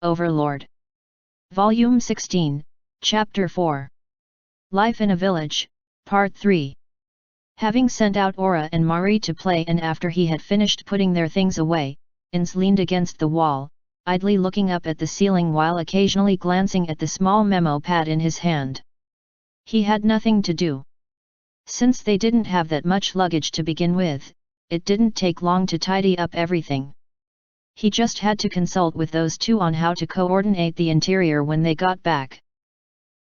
Overlord. Volume 16, Chapter 4. Life in a Village, Part 3. Having sent out Aura and Mari to play, and after he had finished putting their things away, Ins leaned against the wall, idly looking up at the ceiling while occasionally glancing at the small memo pad in his hand. He had nothing to do. Since they didn't have that much luggage to begin with, it didn't take long to tidy up everything. He just had to consult with those two on how to coordinate the interior when they got back.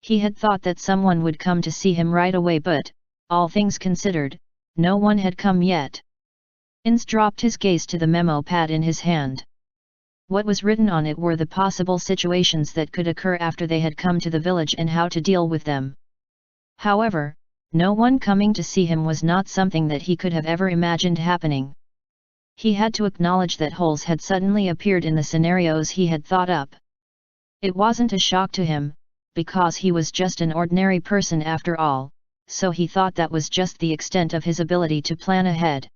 He had thought that someone would come to see him right away, but, all things considered, no one had come yet. Ins dropped his gaze to the memo pad in his hand. What was written on it were the possible situations that could occur after they had come to the village and how to deal with them. However, no one coming to see him was not something that he could have ever imagined happening. He had to acknowledge that holes had suddenly appeared in the scenarios he had thought up. It wasn't a shock to him, because he was just an ordinary person after all, so he thought that was just the extent of his ability to plan ahead.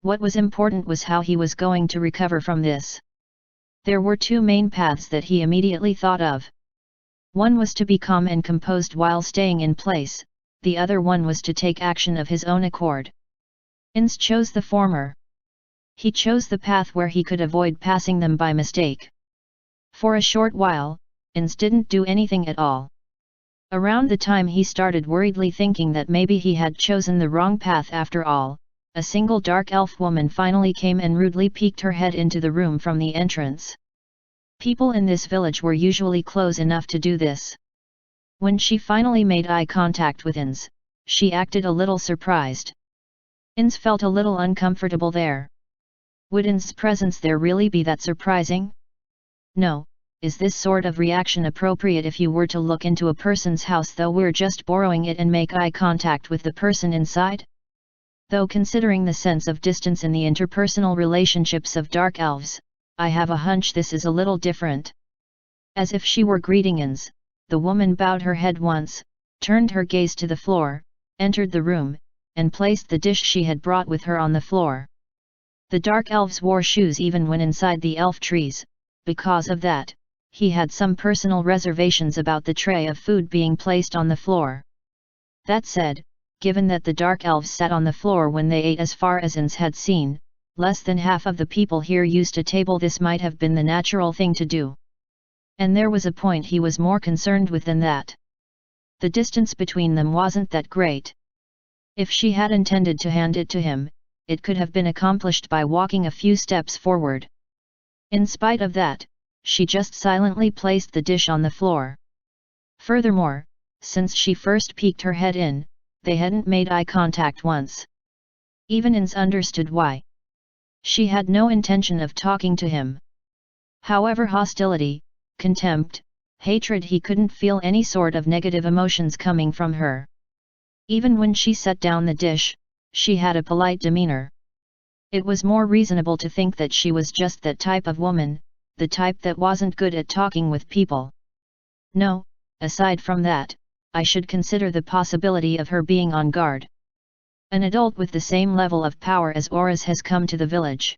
What was important was how he was going to recover from this. There were two main paths that he immediately thought of. One was to be calm and composed while staying in place, the other one was to take action of his own accord. Ins chose the former. He chose the path where he could avoid passing them by mistake. For a short while, Ins didn't do anything at all. Around the time he started worriedly thinking that maybe he had chosen the wrong path after all, a single dark elf woman finally came and rudely peeked her head into the room from the entrance. People in this village were usually close enough to do this. When she finally made eye contact with Ins, she acted a little surprised. Ins felt a little uncomfortable there. Would Ins's presence there really be that surprising? No. Is this sort of reaction appropriate if you were to look into a person's house though we're just borrowing it and make eye contact with the person inside? Though considering the sense of distance in the interpersonal relationships of dark elves, I have a hunch this is a little different. As if she were greeting Ins, the woman bowed her head once, turned her gaze to the floor, entered the room, and placed the dish she had brought with her on the floor. The dark elves wore shoes even when inside the elf trees. Because of that, he had some personal reservations about the tray of food being placed on the floor. That said, given that the dark elves sat on the floor when they ate, as far as Ins had seen, less than half of the people here used a table, this might have been the natural thing to do. And there was a point he was more concerned with than that. The distance between them wasn't that great. If she had intended to hand it to him, it could have been accomplished by walking a few steps forward. In spite of that, she just silently placed the dish on the floor. Furthermore, since she first peeked her head in, they hadn't made eye contact once. Even Ins understood why. She had no intention of talking to him. However, hostility, contempt, hatred, he couldn't feel any sort of negative emotions coming from her. Even when she set down the dish, she had a polite demeanor. It was more reasonable to think that she was just that type of woman, the type that wasn't good at talking with people. No, aside from that, I should consider the possibility of her being on guard. An adult with the same level of power as Aura's has come to the village.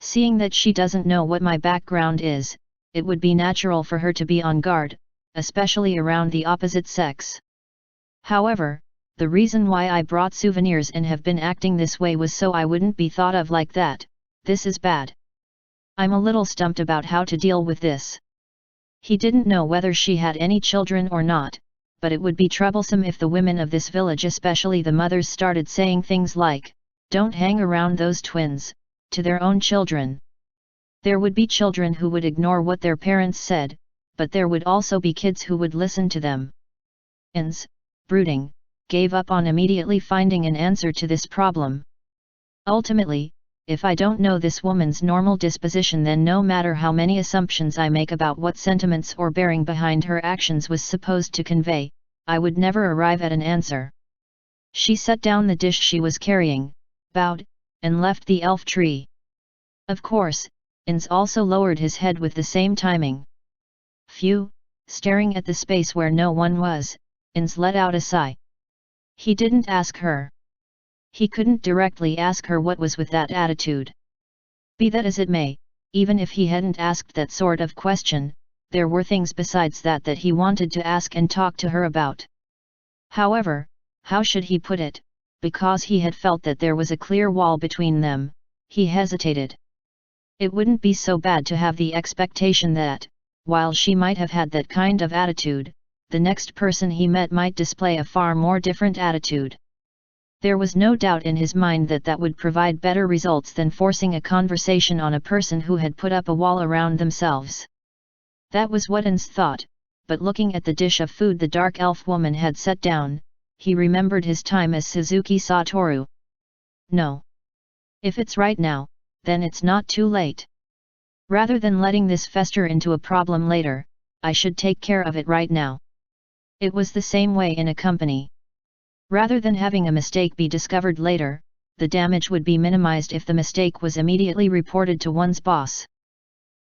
Seeing that she doesn't know what my background is, it would be natural for her to be on guard, especially around the opposite sex. However, the reason why I brought souvenirs and have been acting this way was so I wouldn't be thought of like that. This is bad. I'm a little stumped about how to deal with this. He didn't know whether she had any children or not, but it would be troublesome if the women of this village, especially the mothers, started saying things like, "Don't hang around those twins," to their own children. There would be children who would ignore what their parents said, but there would also be kids who would listen to them. Ins, brooding, gave up on immediately finding an answer to this problem. Ultimately, if I don't know this woman's normal disposition, then no matter how many assumptions I make about what sentiments or bearing behind her actions was supposed to convey, I would never arrive at an answer. She set down the dish she was carrying, bowed, and left the elf tree. Of course, Ins also lowered his head with the same timing. Phew, staring at the space where no one was, Ins let out a sigh. He didn't ask her. He couldn't directly ask her what was with that attitude. Be that as it may, even if he hadn't asked that sort of question, there were things besides that he wanted to ask and talk to her about. However, how should he put it? Because he had felt that there was a clear wall between them, he hesitated. It wouldn't be so bad to have the expectation that, while she might have had that kind of attitude, the next person he met might display a far more different attitude. There was no doubt in his mind that would provide better results than forcing a conversation on a person who had put up a wall around themselves. That was what Ans thought, but looking at the dish of food the dark elf woman had set down, he remembered his time as Suzuki Satoru. No. If it's right now, then it's not too late. Rather than letting this fester into a problem later, I should take care of it right now. It was the same way in a company. Rather than having a mistake be discovered later, the damage would be minimized if the mistake was immediately reported to one's boss.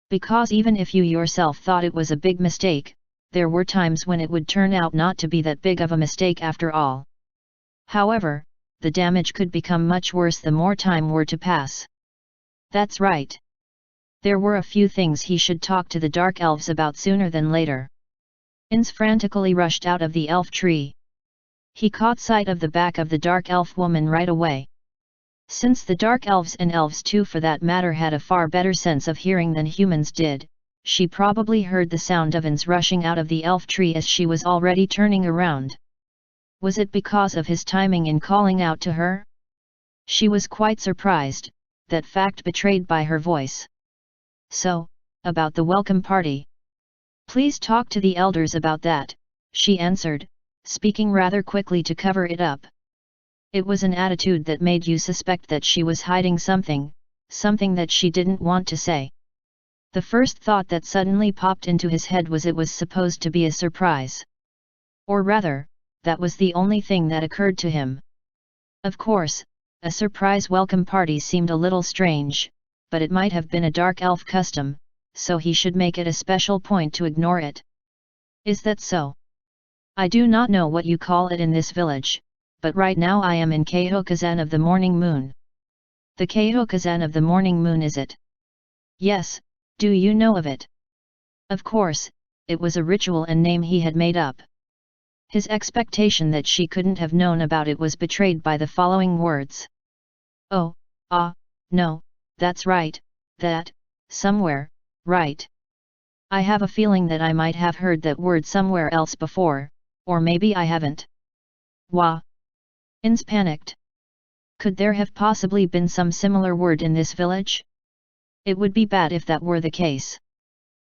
Because even if you yourself thought it was a big mistake, there were times when it would turn out not to be that big of a mistake after all. However, the damage could become much worse the more time were to pass. That's right. There were a few things he should talk to the dark elves about sooner than later. Ins frantically rushed out of the elf tree. He caught sight of the back of the dark elf woman right away. Since the dark elves and elves too for that matter had a far better sense of hearing than humans did, she probably heard the sound of Ins rushing out of the elf tree as she was already turning around. Was it because of his timing in calling out to her? She was quite surprised, that fact betrayed by her voice. So, about the welcome party. Please talk to the elders about that, she answered, speaking rather quickly to cover it up. It was an attitude that made you suspect that she was hiding something that she didn't want to say. The first thought that suddenly popped into his head was it was supposed to be a surprise. Or rather, that was the only thing that occurred to him. Of course, a surprise welcome party seemed a little strange, but it might have been a dark elf custom, so he should make it a special point to ignore it. Is that so? I do not know what you call it in this village, but right now I am in Keihokuzen of the Morning Moon. The Keihokuzen of the Morning Moon, is it? Yes, do you know of it? Of course, it was a ritual and name he had made up. His expectation that she couldn't have known about it was betrayed by the following words. Oh, no, that's right, that, somewhere, right. I have a feeling that I might have heard that word somewhere else before, or maybe I haven't. Wah! Ins panicked. Could there have possibly been some similar word in this village? It would be bad if that were the case.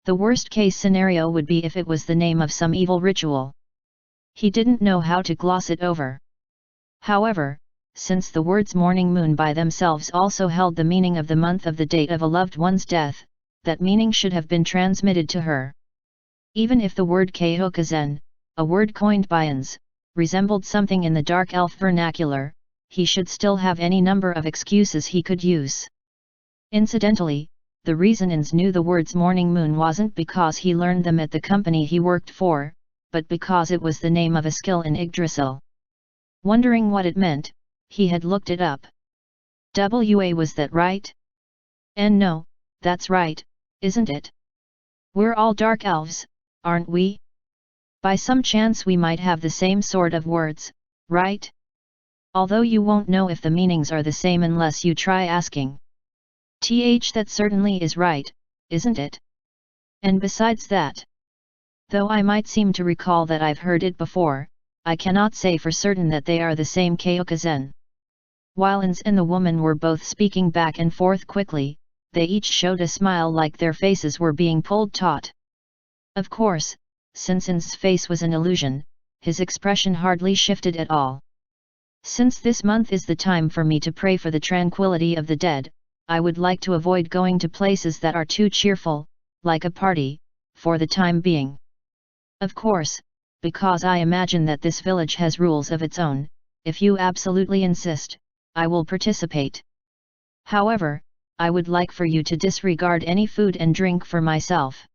The worst case scenario would be if it was the name of some evil ritual. He didn't know how to gloss it over. However, since the words morning moon by themselves also held the meaning of the month of the date of a loved one's death, that meaning should have been transmitted to her. Even if the word Keihokuzen, a word coined by Ins, resembled something in the dark elf vernacular, he should still have any number of excuses he could use. Incidentally, the reason Ins knew the words morning moon wasn't because he learned them at the company he worked for, but because it was the name of a skill in Yggdrasil. Wondering what it meant, he had looked it up. Was that right? And no, that's right, isn't it? We're all dark elves, aren't we? By some chance we might have the same sort of words, right? Although you won't know if the meanings are the same unless you try asking. That certainly is right, isn't it? And besides that, though I might seem to recall that I've heard it before, I cannot say for certain that they are the same Keihokuzen. While Ins and the woman were both speaking back and forth quickly, they each showed a smile like their faces were being pulled taut. Of course, since Ins's face was an illusion, his expression hardly shifted at all. Since this month is the time for me to pray for the tranquility of the dead, I would like to avoid going to places that are too cheerful, like a party, for the time being. Of course, because I imagine that this village has rules of its own, if you absolutely insist, I will participate. However, I would like for you to disregard any food and drink for myself.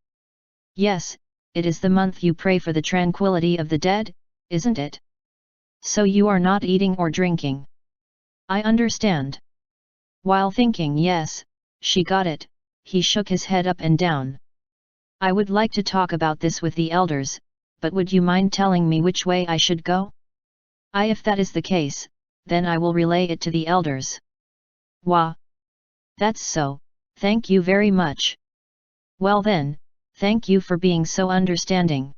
Yes, it is the month you pray for the tranquility of the dead, isn't it? So you are not eating or drinking. I understand. While thinking yes, she got it, he shook his head up and down. I would like to talk about this with the elders, but would you mind telling me which way I should go? If that is the case, then I will relay it to the elders. Wah! That's so, thank you very much. Well then, thank you for being so understanding.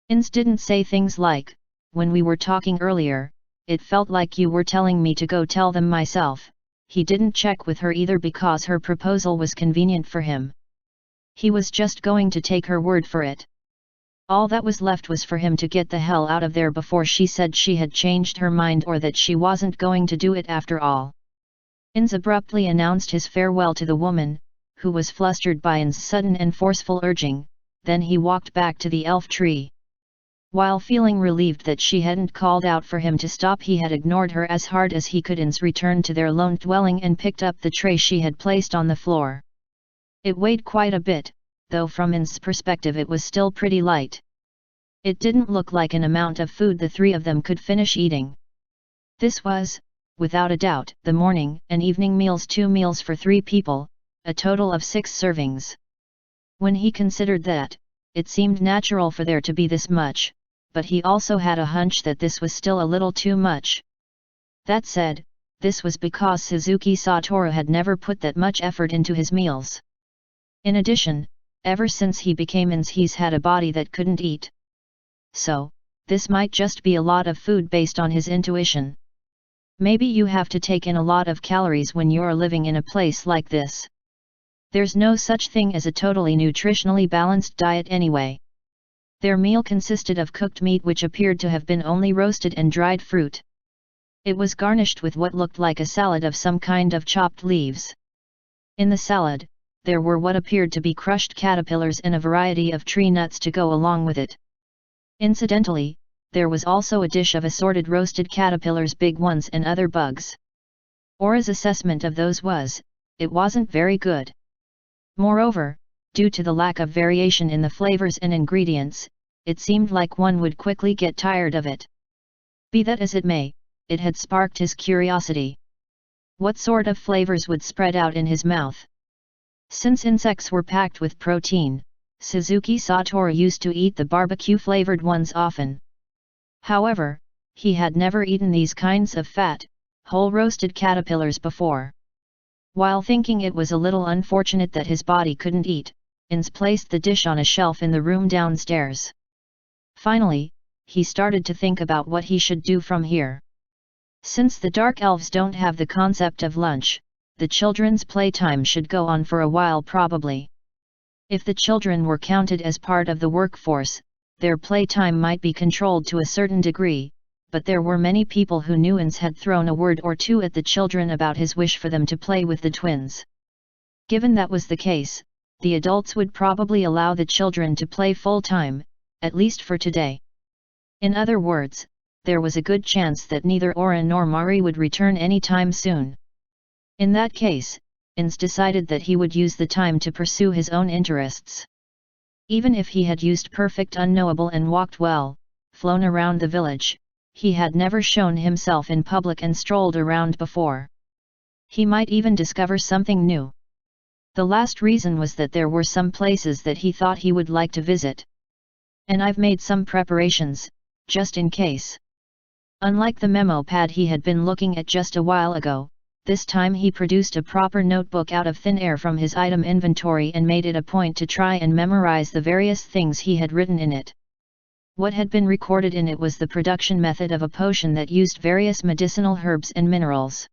Ins didn't say things like, when we were talking earlier, it felt like you were telling me to go tell them myself. He didn't check with her either because her proposal was convenient for him. He was just going to take her word for it. All that was left was for him to get the hell out of there before she said she had changed her mind or that she wasn't going to do it after all. Ins abruptly announced his farewell to the woman, who was flustered by Ins' sudden and forceful urging, then he walked back to the elf tree. While feeling relieved that she hadn't called out for him to stop, he had ignored her as hard as he could. Ins returned to their lone dwelling and picked up the tray she had placed on the floor. It weighed quite a bit, though from Ins' perspective it was still pretty light. It didn't look like an amount of food the three of them could finish eating. This was, without a doubt, the morning and evening meals, 2 meals for 3 people, a total of 6 servings. When he considered that, it seemed natural for there to be this much, but he also had a hunch that this was still a little too much. That said, this was because Suzuki Satoru had never put that much effort into his meals. In addition, ever since he became Ins, he's had a body that couldn't eat. So, this might just be a lot of food based on his intuition. Maybe you have to take in a lot of calories when you're living in a place like this. There's no such thing as a totally nutritionally balanced diet anyway. Their meal consisted of cooked meat which appeared to have been only roasted and dried fruit. It was garnished with what looked like a salad of some kind of chopped leaves. In the salad, there were what appeared to be crushed caterpillars and a variety of tree nuts to go along with it. Incidentally, there was also a dish of assorted roasted caterpillars, big ones and other bugs. Aura's assessment of those was, it wasn't very good. Moreover, due to the lack of variation in the flavors and ingredients, it seemed like one would quickly get tired of it. Be that as it may, it had sparked his curiosity. What sort of flavors would spread out in his mouth? Since insects were packed with protein, Suzuki Satoru used to eat the barbecue-flavored ones often. However, he had never eaten these kinds of fat, whole roasted caterpillars before. While thinking it was a little unfortunate that his body couldn't eat, Ins placed the dish on a shelf in the room downstairs. Finally, he started to think about what he should do from here. Since the Dark Elves don't have the concept of lunch, the children's playtime should go on for a while probably. If the children were counted as part of the workforce, their playtime might be controlled to a certain degree, but there were many people who knew Ins had thrown a word or two at the children about his wish for them to play with the twins. Given that was the case, the adults would probably allow the children to play full-time, at least for today. In other words, there was a good chance that neither Aura nor Mari would return anytime soon. In that case, Ins decided that he would use the time to pursue his own interests. Even if he had used perfect unknowable and walked well, flown around the village, he had never shown himself in public and strolled around before. He might even discover something new. The last reason was that there were some places that he thought he would like to visit. And I've made some preparations, just in case. Unlike the memo pad he had been looking at just a while ago, this time he produced a proper notebook out of thin air from his item inventory and made it a point to try and memorize the various things he had written in it. What had been recorded in it was the production method of a potion that used various medicinal herbs and minerals.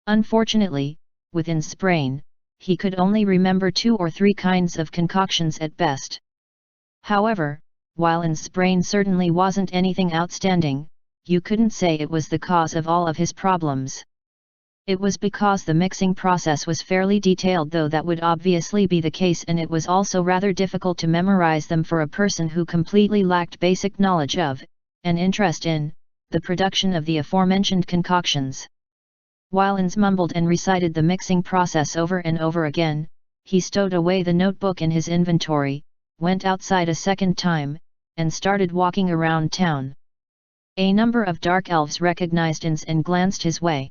Unfortunately, with Ins's brain, he could only remember 2 or 3 kinds of concoctions at best. However, while Ins's brain certainly wasn't anything outstanding, you couldn't say it was the cause of all of his problems. It was because the mixing process was fairly detailed, though that would obviously be the case, and it was also rather difficult to memorize them for a person who completely lacked basic knowledge of, and interest in, the production of the aforementioned concoctions. While Ins mumbled and recited the mixing process over and over again, he stowed away the notebook in his inventory, went outside a second time, and started walking around town. A number of dark elves recognized Ins and glanced his way.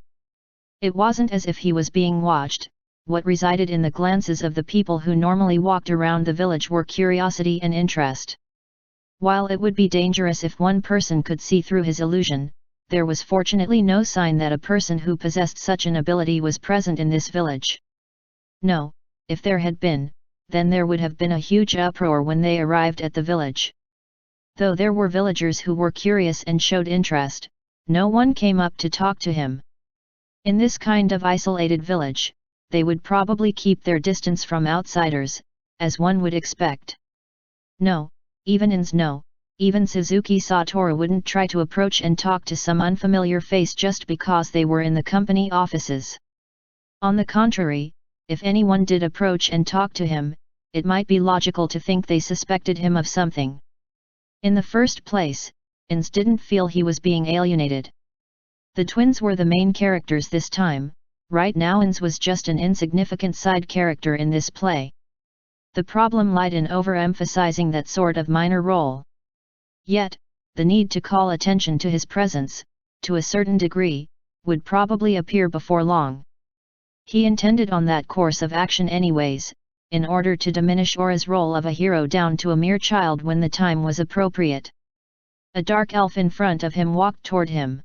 It wasn't as if he was being watched. what resided in the glances of the people who normally walked around the village were curiosity and interest. While it would be dangerous if one person could see through his illusion, there was fortunately no sign that a person who possessed such an ability was present in this village. No, if there had been, then there would have been a huge uproar when they arrived at the village. Though there were villagers who were curious and showed interest, no one came up to talk to him. In this kind of isolated village, they would probably keep their distance from outsiders, as one would expect. No, even Suzuki Satoru wouldn't try to approach and talk to some unfamiliar face just because they were in the company offices. On the contrary, if anyone did approach and talk to him, it might be logical to think they suspected him of something. In the first place, Ins didn't feel he was being alienated. The twins were the main characters this time. Right now Ins was just an insignificant side character in this play. The problem lied in overemphasizing that sort of minor role. Yet, the need to call attention to his presence, to a certain degree, would probably appear before long. He intended on that course of action anyways, in order to diminish Aura's role of a hero down to a mere child when the time was appropriate. A dark elf in front of him walked toward him.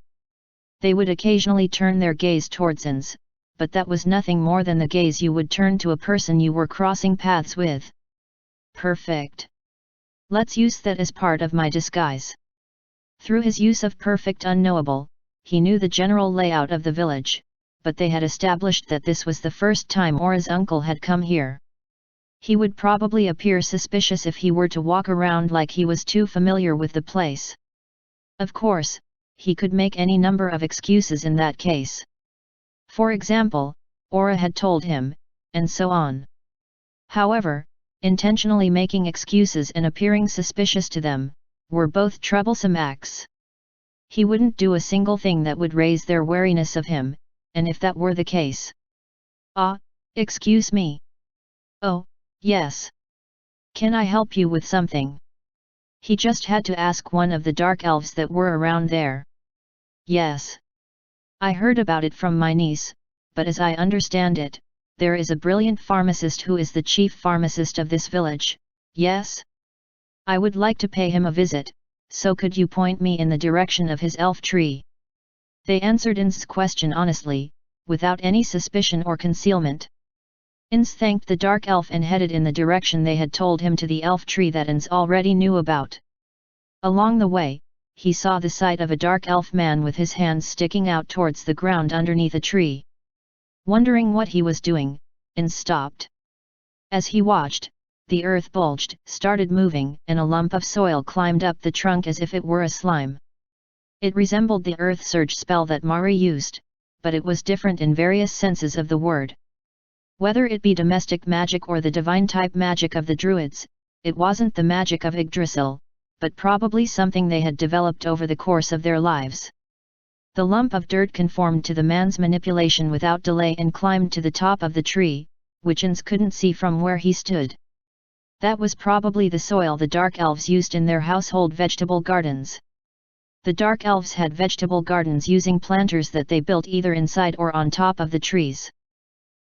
They would occasionally turn their gaze towards Ins, but that was nothing more than the gaze you would turn to a person you were crossing paths with. Perfect. Let's use that as part of my disguise. Through his use of perfect unknowable, he knew the general layout of the village, but they had established that this was the first time Aura's uncle had come here. He would probably appear suspicious if he were to walk around like he was too familiar with the place. Of course, he could make any number of excuses in that case. For example, Aura had told him, and so on. However, intentionally making excuses and appearing suspicious to them, were both troublesome acts. He wouldn't do a single thing that would raise their wariness of him, and if that were the case. Excuse me. Oh, yes. Can I help you with something? He just had to ask one of the dark elves that were around there. Yes. I heard about it from my niece, but as I understand it, there is a brilliant pharmacist who is the chief pharmacist of this village, yes? I would like to pay him a visit, so could you point me in the direction of his elf tree? They answered Ins's question honestly, without any suspicion or concealment. Ins thanked the dark elf and headed in the direction they had told him to the elf tree that Ins already knew about. Along the way, he saw the sight of a dark elf man with his hands sticking out towards the ground underneath a tree. Wondering what he was doing, Ins stopped. As he watched, the earth bulged, started moving, and a lump of soil climbed up the trunk as if it were a slime. It resembled the earth surge spell that Mari used, but it was different in various senses of the word. Whether it be domestic magic or the divine-type magic of the Druids, it wasn't the magic of Yggdrasil, but probably something they had developed over the course of their lives. The lump of dirt conformed to the man's manipulation without delay and climbed to the top of the tree, which Ins couldn't see from where he stood. That was probably the soil the Dark Elves used in their household vegetable gardens. The Dark Elves had vegetable gardens using planters that they built either inside or on top of the trees.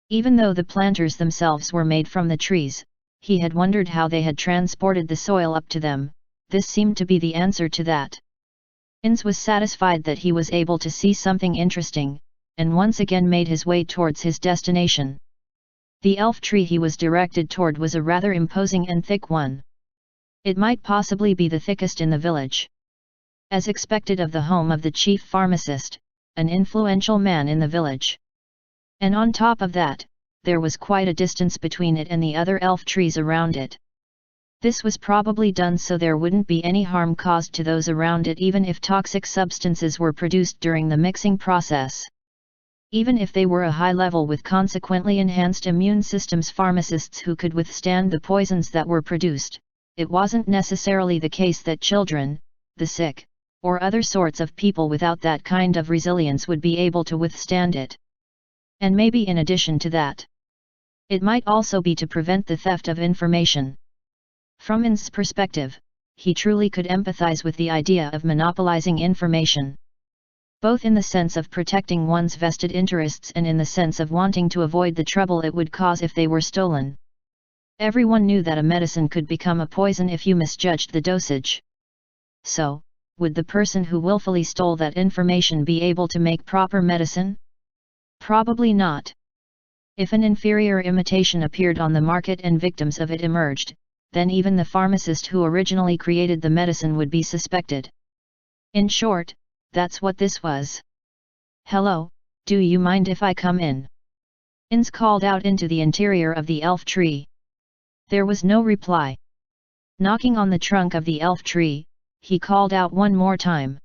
Even though the planters themselves were made from the trees, he had wondered how they had transported the soil up to them. This seemed to be the answer to that. Ins was satisfied that he was able to see something interesting, and once again made his way towards his destination. The elf tree he was directed toward was a rather imposing and thick one. It might possibly be the thickest in the village. As expected of the home of the chief pharmacist, an influential man in the village. And on top of that, there was quite a distance between it and the other elf trees around it. This was probably done so there wouldn't be any harm caused to those around it even if toxic substances were produced during the mixing process. Even if they were a high level with consequently enhanced immune systems pharmacists who could withstand the poisons that were produced, it wasn't necessarily the case that children, the sick, or other sorts of people without that kind of resilience would be able to withstand it. And maybe in addition to that, it might also be to prevent the theft of information. From Ins's perspective, he truly could empathize with the idea of monopolizing information. both in the sense of protecting one's vested interests and in the sense of wanting to avoid the trouble it would cause if they were stolen. Everyone knew that a medicine could become a poison if you misjudged the dosage. So, would the person who willfully stole that information be able to make proper medicine? Probably not. If an inferior imitation appeared on the market and victims of it emerged, then even the pharmacist who originally created the medicine would be suspected. In short, that's what this was. "Hello, do you mind if I come in?" Ins called out into the interior of the elf tree. There was no reply. Knocking on the trunk of the elf tree, he called out one more time.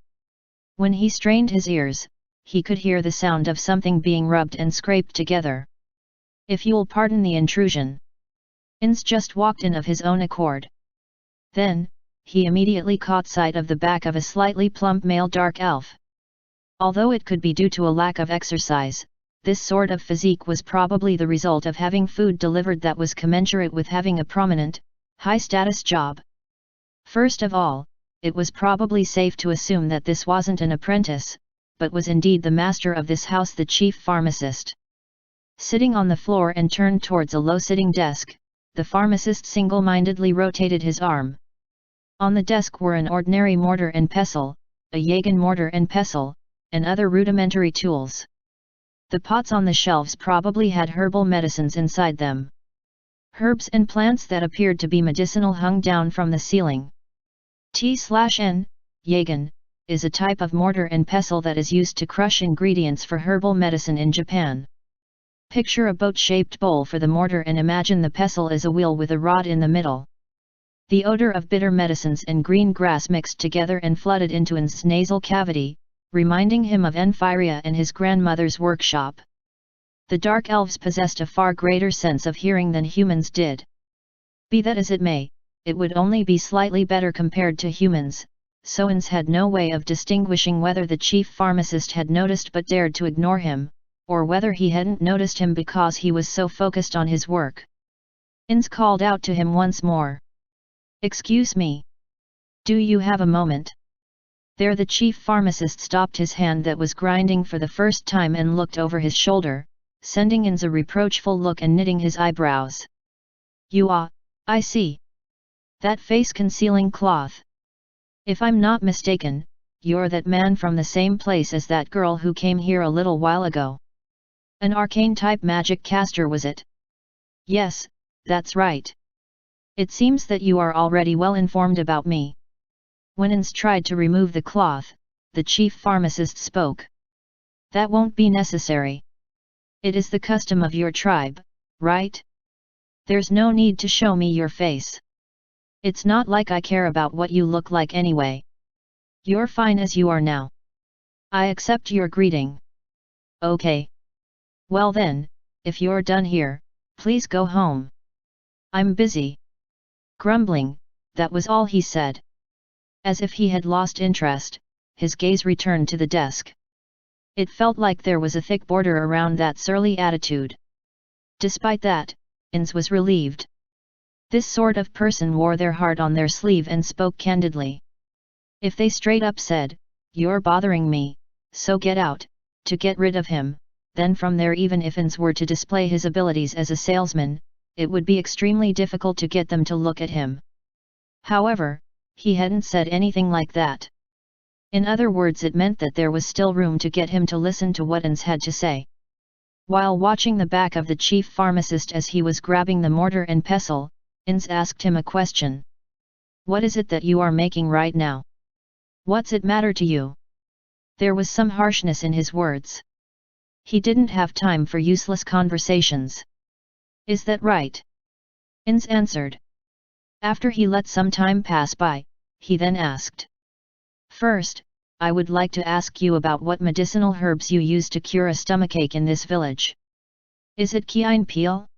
When he strained his ears, he could hear the sound of something being rubbed and scraped together. "If you'll pardon the intrusion." Ins just walked in of his own accord. Then, he immediately caught sight of the back of a slightly plump male dark elf. Although it could be due to a lack of exercise, this sort of physique was probably the result of having food delivered that was commensurate with having a prominent, high-status job. First of all, it was probably safe to assume that this wasn't an apprentice, but was indeed the master of this house, the chief pharmacist. Sitting on the floor and turned towards a low-sitting desk, the pharmacist single-mindedly rotated his arm. On the desk were an ordinary mortar and pestle, a Jagen mortar and pestle, and other rudimentary tools. The pots on the shelves probably had herbal medicines inside them. Herbs and plants that appeared to be medicinal hung down from the ceiling. T/N, Jagen, is a type of mortar and pestle that is used to crush ingredients for herbal medicine in Japan. Picture a boat-shaped bowl for the mortar and imagine the pestle as a wheel with a rod in the middle. The odor of bitter medicines and green grass mixed together and flooded into In's nasal cavity, reminding him of Enfiria and his grandmother's workshop. The dark elves possessed a far greater sense of hearing than humans did. Be that as it may, it would only be slightly better compared to humans, so Ins had no way of distinguishing whether the chief pharmacist had noticed but dared to ignore him, or whether he hadn't noticed him because he was so focused on his work. Ins called out to him once more. "Excuse me. Do you have a moment?" There the chief pharmacist stopped his hand that was grinding for the first time and looked over his shoulder, sending Ins a reproachful look and knitting his eyebrows. I see. That face-concealing cloth. If I'm not mistaken, you're that man from the same place as that girl who came here a little while ago. An arcane-type magic caster, was it?" "Yes, that's right. It seems that you are already well informed about me." When Ins tried to remove the cloth, the chief pharmacist spoke. "That won't be necessary. It is the custom of your tribe, right? There's no need to show me your face. It's not like I care about what you look like anyway. You're fine as you are now. I accept your greeting." "Okay. Well then, if you're done here, please go home. I'm busy." Grumbling, that was all he said. As if he had lost interest, his gaze returned to the desk. It felt like there was a thick border around that surly attitude. Despite that, Ins was relieved. This sort of person wore their heart on their sleeve and spoke candidly. If they straight up said, "You're bothering me, so get out," to get rid of him, then from there, even if Ins were to display his abilities as a salesman, it would be extremely difficult to get them to look at him. However, he hadn't said anything like that. In other words, it meant that there was still room to get him to listen to what Ins had to say. While watching the back of the chief pharmacist as he was grabbing the mortar and pestle, Ins asked him a question. "What is it that you are making right now? What's it matter to you?" There was some harshness in his words. He didn't have time for useless conversations. "Is that right?" Ins answered. After he let some time pass by, he then asked. "First, I would like to ask you about what medicinal herbs you use to cure a stomachache in this village. Is it Kugane peel?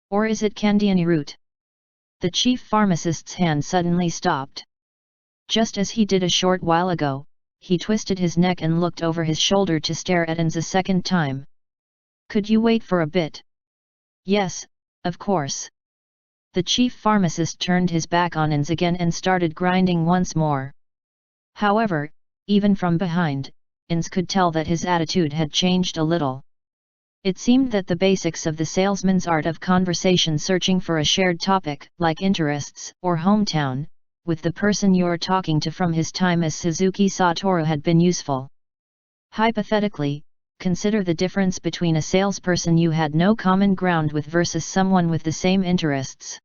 Or is it Candiani root?" The chief pharmacist's hand suddenly stopped. Just as he did a short while ago, he twisted his neck and looked over his shoulder to stare at Ins a second time. "Could you wait for a bit?" "Yes, of course." The chief pharmacist turned his back on Ins again and started grinding once more. However, even from behind, Ins could tell that his attitude had changed a little. It seemed that the basics of the salesman's art of conversation, searching for a shared topic, like interests or hometown, with the person you're talking to from his time as Suzuki Satoru had been useful. Hypothetically, consider the difference between a salesperson you had no common ground with versus someone with the same interests.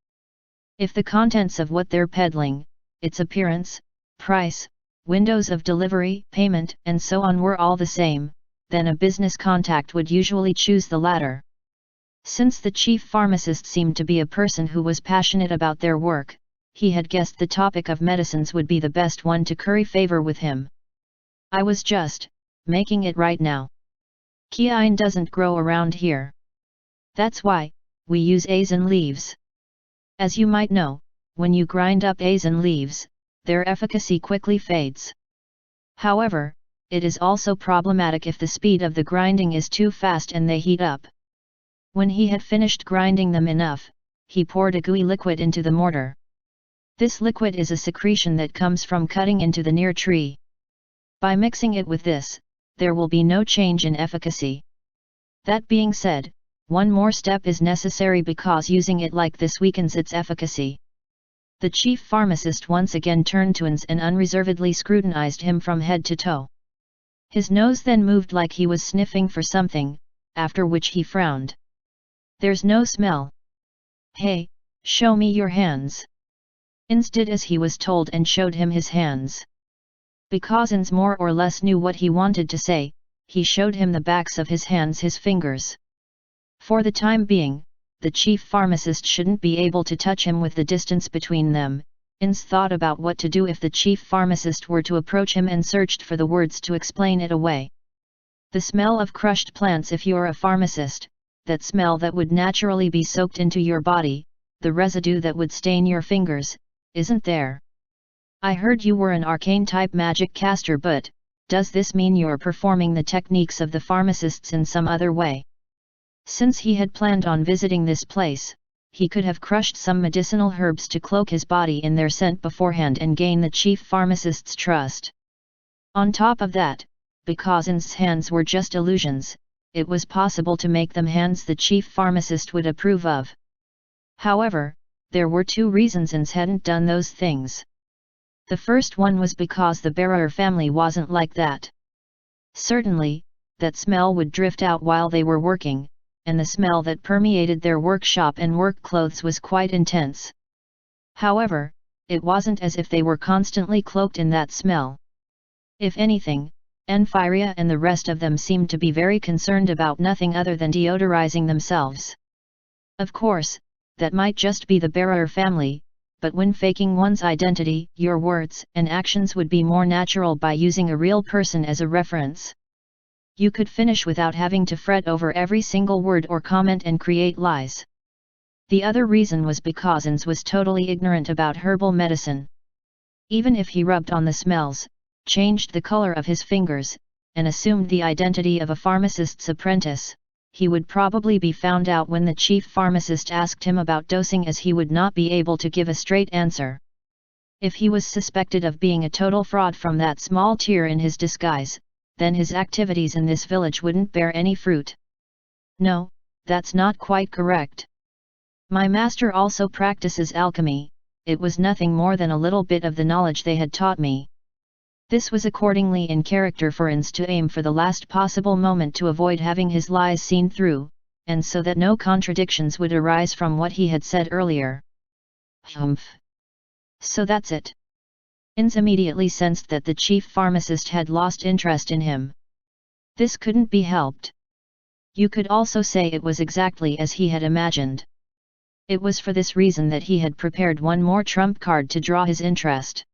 If the contents of what they're peddling, its appearance, price, windows of delivery, payment, and so on were all the same, then a business contact would usually choose the latter. Since the chief pharmacist seemed to be a person who was passionate about their work, he had guessed the topic of medicines would be the best one to curry favor with him. I was just making it right now. Quinine doesn't grow around here. That's why we use Azen leaves. As you might know, when you grind up Azen leaves, their efficacy quickly fades. However, it is also problematic if the speed of the grinding is too fast and they heat up. When he had finished grinding them enough, he poured a gooey liquid into the mortar. This liquid is a secretion that comes from cutting into the near tree. By mixing it with this, there will be no change in efficacy. That being said, one more step is necessary because using it like this weakens its efficacy. The chief pharmacist once again turned to Ins and unreservedly scrutinized him from head to toe. His nose then moved like he was sniffing for something, after which he frowned. There's no smell. Hey, show me your hands. Ins did as he was told and showed him his hands. Because Ins more or less knew what he wanted to say, he showed him the backs of his hands, his fingers. For the time being, the chief pharmacist shouldn't be able to touch him with the distance between them. Ins thought about what to do if the chief pharmacist were to approach him and searched for the words to explain it away. The smell of crushed plants, if you're a pharmacist, that smell that would naturally be soaked into your body, the residue that would stain your fingers, isn't there. I heard you were an arcane-type magic caster, but does this mean you're performing the techniques of the pharmacists in some other way? Since he had planned on visiting this place, he could have crushed some medicinal herbs to cloak his body in their scent beforehand and gain the chief pharmacist's trust. On top of that, because Ins's hands were just illusions, it was possible to make them hands the chief pharmacist would approve of. However, there were two reasons Ins hadn't done those things. The first one was because the bearer family wasn't like that. Certainly, that smell would drift out while they were working, and the smell that permeated their workshop and work clothes was quite intense. However, it wasn't as if they were constantly cloaked in that smell. If anything, Enfiria and the rest of them seemed to be very concerned about nothing other than deodorizing themselves. Of course, that might just be the bearer family, but when faking one's identity, your words and actions would be more natural by using a real person as a reference. You could finish without having to fret over every single word or comment and create lies. The other reason was because Ins was totally ignorant about herbal medicine. Even if he rubbed on the smells, changed the color of his fingers, and assumed the identity of a pharmacist's apprentice, he would probably be found out when the chief pharmacist asked him about dosing, as he would not be able to give a straight answer. If he was suspected of being a total fraud from that small tear in his disguise, then his activities in this village wouldn't bear any fruit. No, that's not quite correct. My master also practices alchemy. It was nothing more than a little bit of the knowledge they had taught me. This was accordingly in character for Ins to aim for the last possible moment to avoid having his lies seen through, and so that no contradictions would arise from what he had said earlier. Humph. So that's it. Ins immediately sensed that the chief pharmacist had lost interest in him. This couldn't be helped. You could also say it was exactly as he had imagined. It was for this reason that he had prepared one more trump card to draw his interest.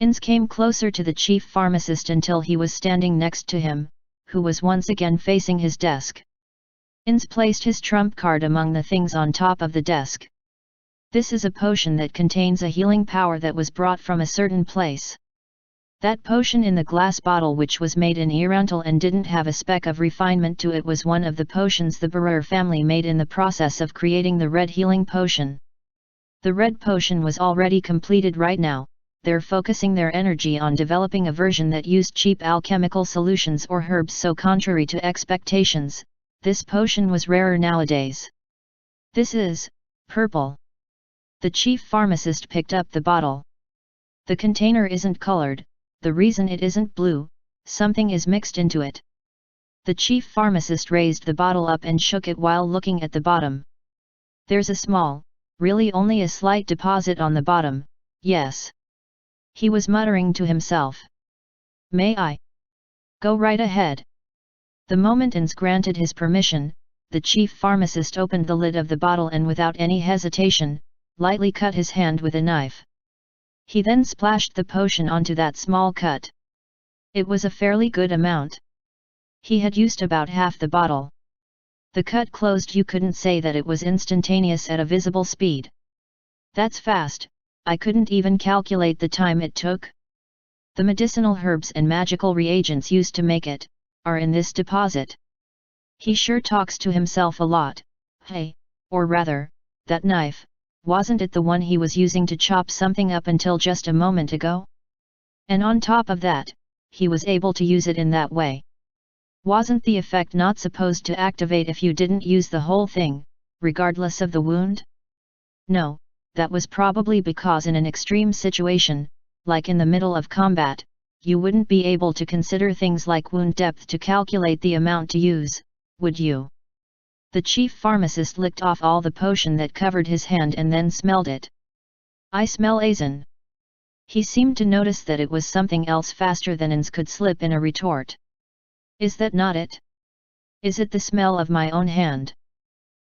Ins came closer to the chief pharmacist until he was standing next to him, who was once again facing his desk. Ins placed his trump card among the things on top of the desk. This is a potion that contains a healing power that was brought from a certain place. That potion in the glass bottle, which was made in Irantal and didn't have a speck of refinement to it, was one of the potions the Barer family made in the process of creating the red healing potion. The red potion was already completed right now, they're focusing their energy on developing a version that used cheap alchemical solutions or herbs, so contrary to expectations, this potion was rarer nowadays. This is purple. The chief pharmacist picked up the bottle. The container isn't colored, the reason it isn't blue, something is mixed into it. The chief pharmacist raised the bottle up and shook it while looking at the bottom. There's a small, really only a slight deposit on the bottom, yes. He was muttering to himself. May I? Go right ahead. The moment Ins granted his permission, the chief pharmacist opened the lid of the bottle and without any hesitation, lightly cut his hand with a knife. He then splashed the potion onto that small cut. It was a fairly good amount. He had used about half the bottle. The cut closed. You couldn't say that it was instantaneous at a visible speed. That's fast, I couldn't even calculate the time it took. The medicinal herbs and magical reagents used to make it are in this deposit. He sure talks to himself a lot. Hey, or rather, that knife, wasn't it the one he was using to chop something up until just a moment ago? And on top of that, he was able to use it in that way. Wasn't the effect not supposed to activate if you didn't use the whole thing, regardless of the wound? No, that was probably because in an extreme situation, like in the middle of combat, you wouldn't be able to consider things like wound depth to calculate the amount to use, would you? The chief pharmacist licked off all the potion that covered his hand and then smelled it. I smell azan. He seemed to notice that it was something else faster than Ins could slip in a retort. Is that not it? Is it the smell of my own hand?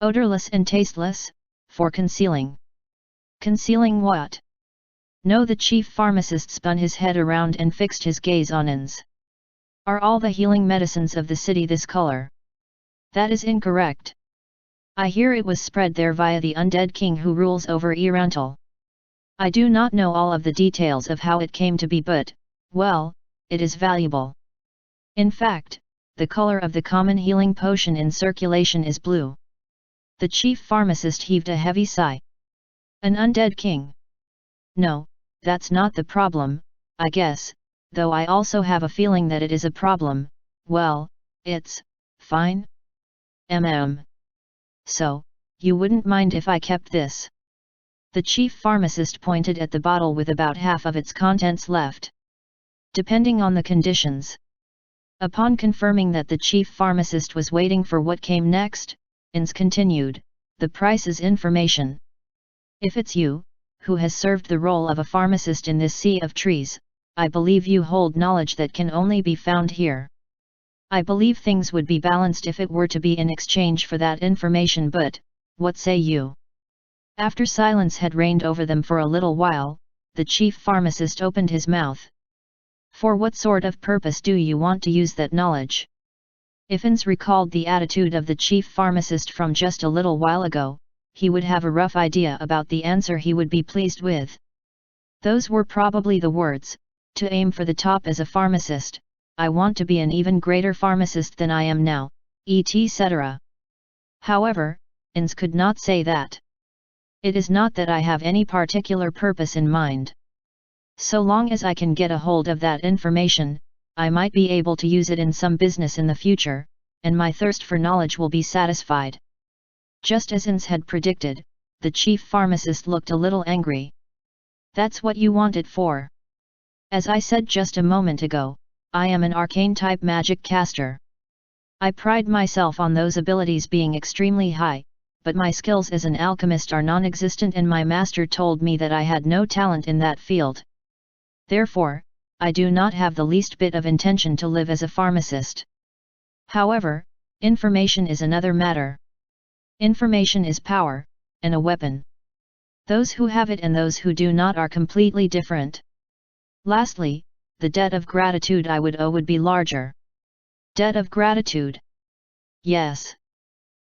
Odorless and tasteless, for concealing. Concealing what? No, the chief pharmacist spun his head around and fixed his gaze on Ins. Are all the healing medicines of the city this color? That is incorrect. I hear it was spread there via the undead king who rules over Irantal. I do not know all of the details of how it came to be, but, well, it is valuable. In fact, the color of the common healing potion in circulation is blue. The chief pharmacist heaved a heavy sigh. An undead king? No, that's not the problem, I guess, though I also have a feeling that it is a problem. Well, it's fine. So, you wouldn't mind if I kept this? The chief pharmacist pointed at the bottle with about half of its contents left. Depending on the conditions. Upon confirming that the chief pharmacist was waiting for what came next, Ins continued, the price is information. If it's you, who has served the role of a pharmacist in this sea of trees, I believe you hold knowledge that can only be found here. I believe things would be balanced if it were to be in exchange for that information, but, what say you? After silence had reigned over them for a little while, the chief pharmacist opened his mouth. For what sort of purpose do you want to use that knowledge? If Ins recalled the attitude of the chief pharmacist from just a little while ago, he would have a rough idea about the answer he would be pleased with. Those were probably the words, to aim for the top as a pharmacist, I want to be an even greater pharmacist than I am now, etc. However, Ins could not say that. It is not that I have any particular purpose in mind. So long as I can get a hold of that information, I might be able to use it in some business in the future, and my thirst for knowledge will be satisfied. Just as Ins had predicted, the chief pharmacist looked a little angry. That's what you want it for. As I said just a moment ago, I am an arcane-type magic caster. I pride myself on those abilities being extremely high, but my skills as an alchemist are non-existent, and my master told me that I had no talent in that field. Therefore, I do not have the least bit of intention to live as a pharmacist. However, information is another matter. Information is power, and a weapon. Those who have it and those who do not are completely different. Lastly, the debt of gratitude I would owe would be larger. Debt of gratitude? Yes.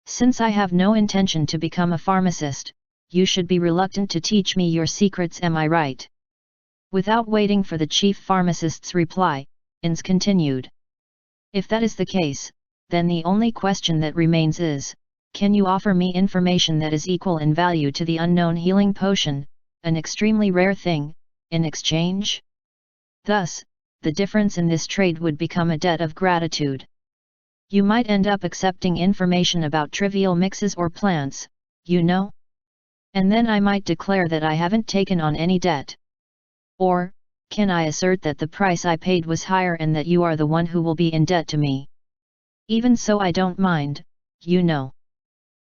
Since I have no intention to become a pharmacist, you should be reluctant to teach me your secrets, am I right? Without waiting for the chief pharmacist's reply, Ins continued. If that is the case, then the only question that remains is, can you offer me information that is equal in value to the unknown healing potion, an extremely rare thing, in exchange? Thus, the difference in this trade would become a debt of gratitude. You might end up accepting information about trivial mixes or plants, you know? And then I might declare that I haven't taken on any debt. Or, can I assert that the price I paid was higher and that you are the one who will be in debt to me? Even so, I don't mind, you know.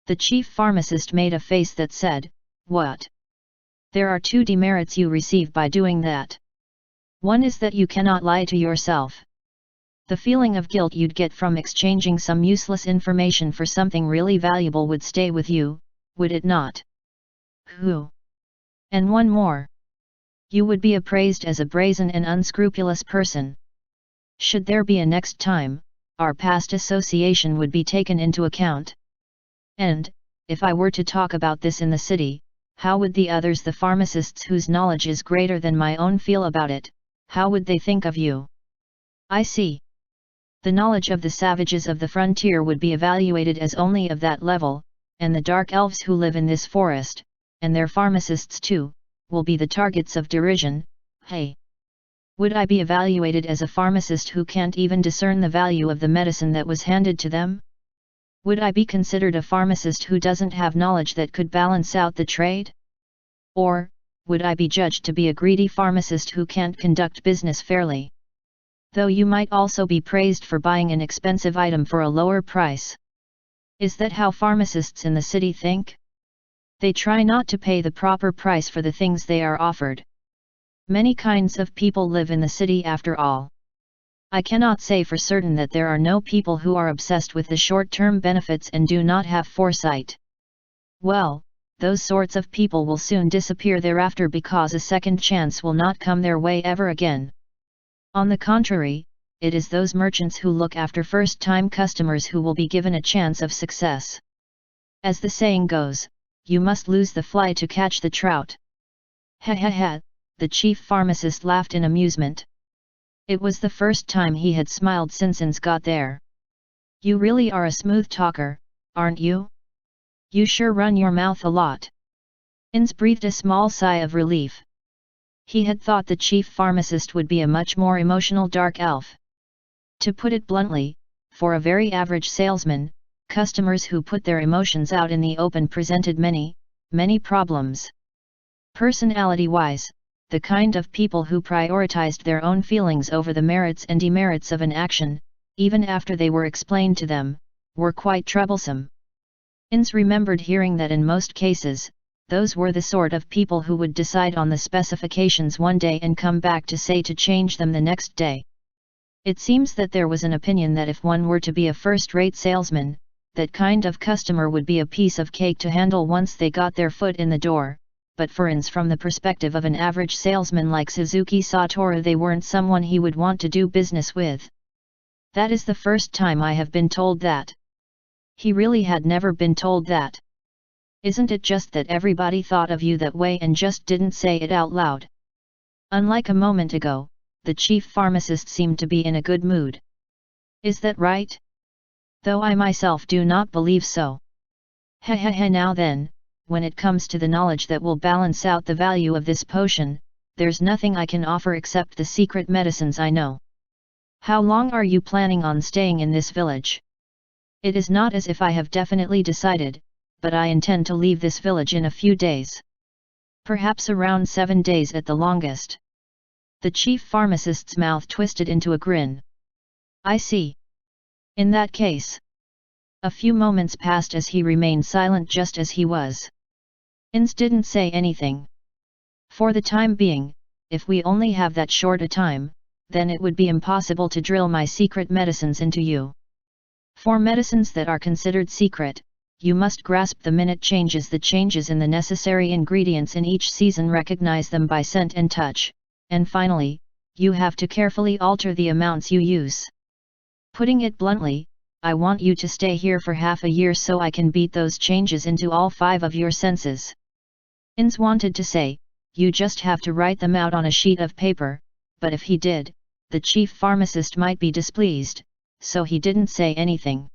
The chief pharmacist made a face that said, "What? There are two demerits you receive by doing that. One is that you cannot lie to yourself. The feeling of guilt you'd get from exchanging some useless information for something really valuable would stay with you, would it not? Who? And one more. You would be appraised as a brazen and unscrupulous person. Should there be a next time, our past association would be taken into account. And, if I were to talk about this in the city, how would the others, the pharmacists whose knowledge is greater than my own, feel about it? How would they think of you?" "I see. The knowledge of the savages of the frontier would be evaluated as only of that level, and the dark elves who live in this forest, and their pharmacists too, will be the targets of derision. Hey! Would I be evaluated as a pharmacist who can't even discern the value of the medicine that was handed to them? Would I be considered a pharmacist who doesn't have knowledge that could balance out the trade? Or, would I be judged to be a greedy pharmacist who can't conduct business fairly? Though you might also be praised for buying an expensive item for a lower price. Is that how pharmacists in the city think? They try not to pay the proper price for the things they are offered. Many kinds of people live in the city after all. I cannot say for certain that there are no people who are obsessed with the short-term benefits and do not have foresight. Well, those sorts of people will soon disappear thereafter because a second chance will not come their way ever again. On the contrary, it is those merchants who look after first-time customers who will be given a chance of success. As the saying goes, you must lose the fly to catch the trout. Ha ha ha, the chief pharmacist laughed in amusement. It was the first time he had smiled since Ins got there. "You really are a smooth talker, aren't you? You sure run your mouth a lot." Ins breathed a small sigh of relief. He had thought the chief pharmacist would be a much more emotional dark elf. To put it bluntly, for a very average salesman, customers who put their emotions out in the open presented many problems. Personality-wise, the kind of people who prioritized their own feelings over the merits and demerits of an action, even after they were explained to them, were quite troublesome. Ins remembered hearing that in most cases, those were the sort of people who would decide on the specifications one day and come back to say to change them the next day. It seems that there was an opinion that if one were to be a first-rate salesman, that kind of customer would be a piece of cake to handle once they got their foot in the door, but for Ins, from the perspective of an average salesman like Suzuki Satoru, they weren't someone he would want to do business with. "That is the first time I have been told that." He really had never been told that. "Isn't it just that everybody thought of you that way and just didn't say it out loud?" Unlike a moment ago, the chief pharmacist seemed to be in a good mood. "Is that right? Though I myself do not believe so. Ha ha ha, now then, when it comes to the knowledge that will balance out the value of this potion, there's nothing I can offer except the secret medicines I know. How long are you planning on staying in this village?" "It is not as if I have definitely decided, but I intend to leave this village in a few days. Perhaps around 7 days at the longest." The chief pharmacist's mouth twisted into a grin. "I see. In that case." A few moments passed as he remained silent just as he was. Ins didn't say anything. "For the time being, if we only have that short a time, then it would be impossible to drill my secret medicines into you. For medicines that are considered secret, you must grasp the minute the changes in the necessary ingredients in each season, recognize them by scent and touch, and finally, you have to carefully alter the amounts you use. Putting it bluntly, I want you to stay here for half a year so I can beat those changes into all 5 of your senses." Ins wanted to say, "You just have to write them out on a sheet of paper," but if he did, the chief pharmacist might be displeased, so he didn't say anything.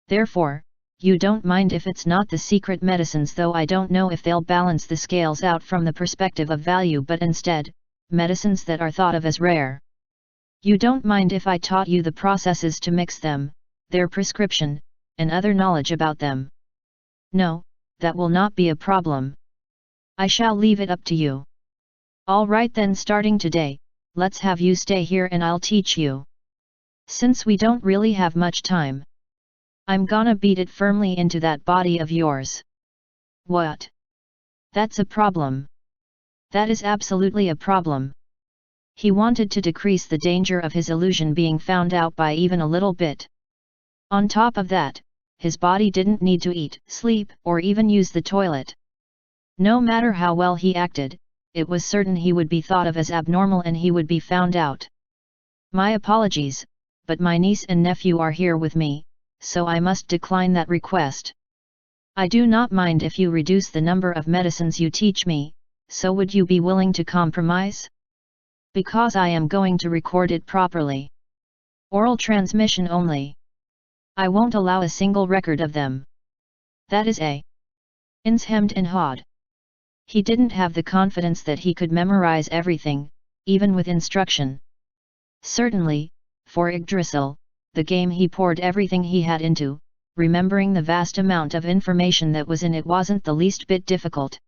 "Therefore, you don't mind if it's not the secret medicines, though I don't know if they'll balance the scales out from the perspective of value, but instead, medicines that are thought of as rare. You don't mind if I taught you the processes to mix them, their prescription, and other knowledge about them? No, that will not be a problem. I shall leave it up to you. All right then, starting today, let's have you stay here and I'll teach you. Since we don't really have much time, I'm gonna beat it firmly into that body of yours. What? That's a problem. That is absolutely a problem. He wanted to decrease the danger of his illusion being found out by even a little bit. On top of that, his body didn't need to eat, sleep, or even use the toilet. No matter how well he acted, it was certain he would be thought of as abnormal and he would be found out. My apologies, but my niece and nephew are here with me, so I must decline that request. I do not mind if you reduce the number of medicines you teach me, so would you be willing to compromise? Because I am going to record it properly. Oral transmission only. I won't allow a single record of them. That is a. Ins hemmed and hawed. He didn't have the confidence that he could memorize everything, even with instruction. Certainly, for Yggdrasil, the game he poured everything he had into, remembering the vast amount of information that was in it wasn't the least bit difficult.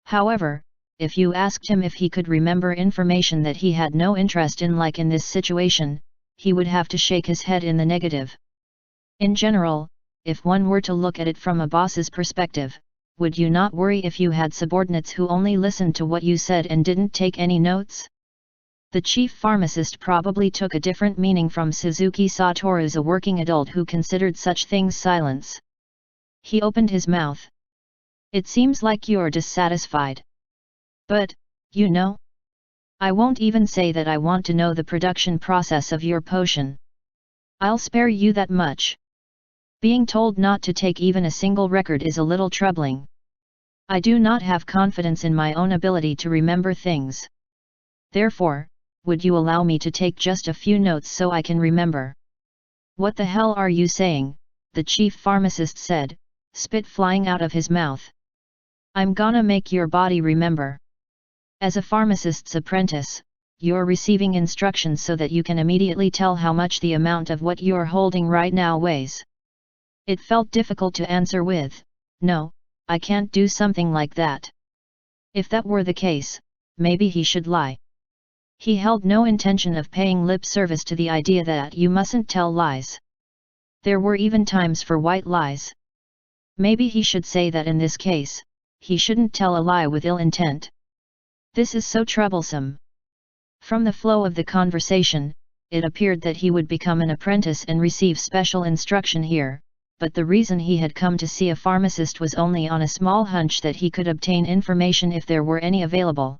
However, if you asked him if he could remember information that he had no interest in, like in this situation, he would have to shake his head in the negative. In general, if one were to look at it from a boss's perspective, would you not worry if you had subordinates who only listened to what you said and didn't take any notes? The chief pharmacist probably took a different meaning from Suzuki Satoru's a working adult who considered such things silence. He opened his mouth. It seems like you're dissatisfied. But, you know, I won't even say that I want to know the production process of your potion. I'll spare you that much. Being told not to take even a single record is a little troubling. I do not have confidence in my own ability to remember things. Therefore, would you allow me to take just a few notes so I can remember? What the hell are you saying? The chief pharmacist said, spit flying out of his mouth. I'm gonna make your body remember. As a pharmacist's apprentice, you're receiving instructions so that you can immediately tell how much the amount of what you're holding right now weighs. It felt difficult to answer with, no, I can't do something like that. If that were the case, maybe he should lie. He held no intention of paying lip service to the idea that you mustn't tell lies. There were even times for white lies. Maybe he should say that in this case, he shouldn't tell a lie with ill intent. This is so troublesome. From the flow of the conversation, it appeared that he would become an apprentice and receive special instruction here, but the reason he had come to see a pharmacist was only on a small hunch that he could obtain information if there were any available.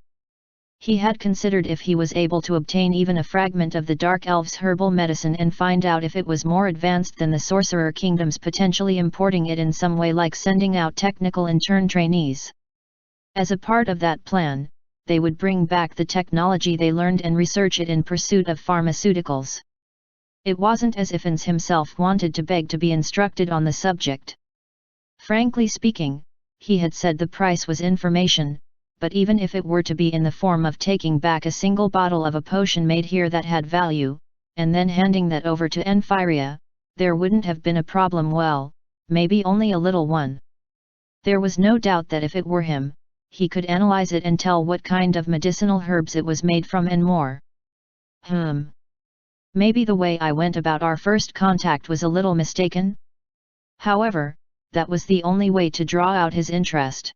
He had considered if he was able to obtain even a fragment of the Dark Elves' herbal medicine and find out if it was more advanced than the Sorcerer Kingdoms, potentially importing it in some way, like sending out technical intern trainees. As a part of that plan, they would bring back the technology they learned and research it in pursuit of pharmaceuticals. It wasn't as if Ins himself wanted to beg to be instructed on the subject. Frankly speaking, he had said the price was information, but even if it were to be in the form of taking back a single bottle of a potion made here that had value, and then handing that over to Emphyrea, there wouldn't have been a problem. Well, maybe only a little one. There was no doubt that if it were him, he could analyze it and tell what kind of medicinal herbs it was made from and more. Maybe the way I went about our first contact was a little mistaken? However, that was the only way to draw out his interest.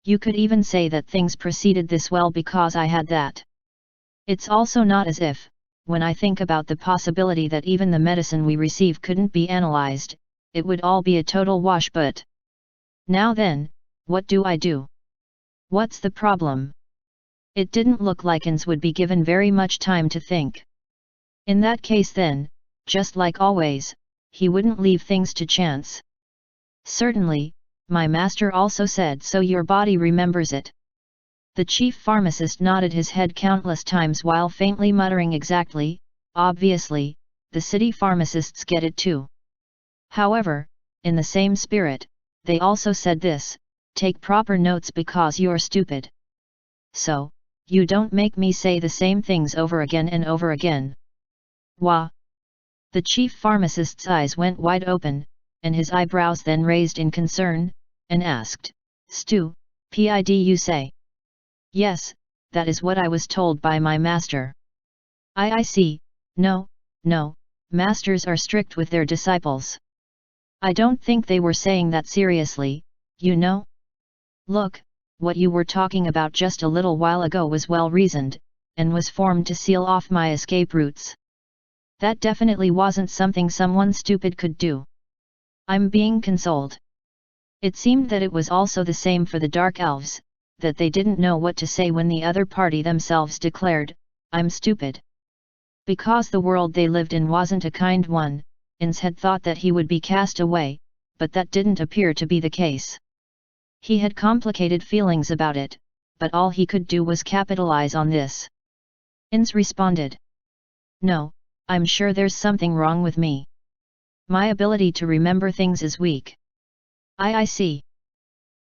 You could even say that things proceeded this well because I had that. It's also not as if, when I think about the possibility that even the medicine we receive couldn't be analyzed, it would all be a total wash. But now then, what do I do? What's the problem? It didn't look like Ins would be given very much time to think. In that case then, just like always, he wouldn't leave things to chance. Certainly, my master also said so. Your body remembers it. The chief pharmacist nodded his head countless times while faintly muttering, exactly, obviously, the city pharmacists get it too. However, in the same spirit, they also said this, take proper notes because you're stupid. So, you don't make me say the same things over again and over again. Wah! The chief pharmacist's eyes went wide open, and his eyebrows then raised in concern, and asked, Stu, PID you say? Yes, that is what I was told by my master. I see, no, masters are strict with their disciples. I don't think they were saying that seriously, you know? Look, what you were talking about just a little while ago was well reasoned, and was formed to seal off my escape routes. That definitely wasn't something someone stupid could do. I'm being consoled. It seemed that it was also the same for the Dark Elves, that they didn't know what to say when the other party themselves declared, I'm stupid. Because the world they lived in wasn't a kind one, Ins had thought that he would be cast away, but that didn't appear to be the case. He had complicated feelings about it, but all he could do was capitalize on this. Ins responded. No, I'm sure there's something wrong with me. My ability to remember things is weak. I see.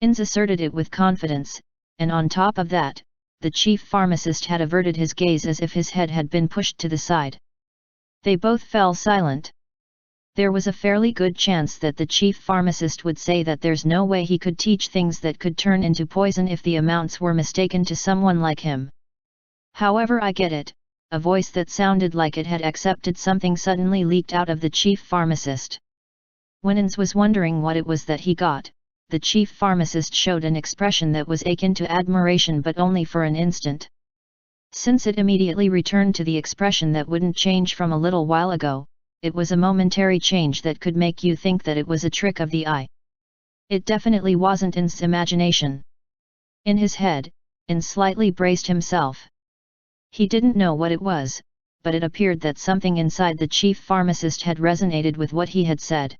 Ins asserted it with confidence, and on top of that, the chief pharmacist had averted his gaze as if his head had been pushed to the side. They both fell silent. There was a fairly good chance that the chief pharmacist would say that there's no way he could teach things that could turn into poison if the amounts were mistaken to someone like him. However, I get it, a voice that sounded like it had accepted something suddenly leaked out of the chief pharmacist. When Ins was wondering what it was that he got, the chief pharmacist showed an expression that was akin to admiration, but only for an instant. Since it immediately returned to the expression that wouldn't change from a little while ago, it was a momentary change that could make you think that it was a trick of the eye. It definitely wasn't Ins' imagination. In his head, Ins slightly braced himself. He didn't know what it was, but it appeared that something inside the chief pharmacist had resonated with what he had said.